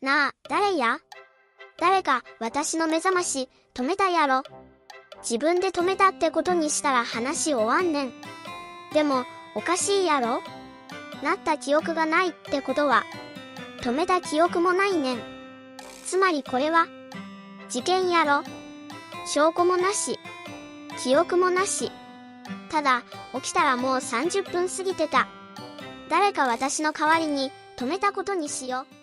なあ、誰や？誰か私の目覚まし止めたやろ。自分で止めたってことにしたら話終わんねん。でも、おかしいやろ？鳴った記憶がないってことは、止めた記憶もないねん。つまりこれは、事件やろ。証拠もなし、記憶もなし。ただ、起きたらもう30分過ぎてた。誰か私の代わりに止めたことにしよう。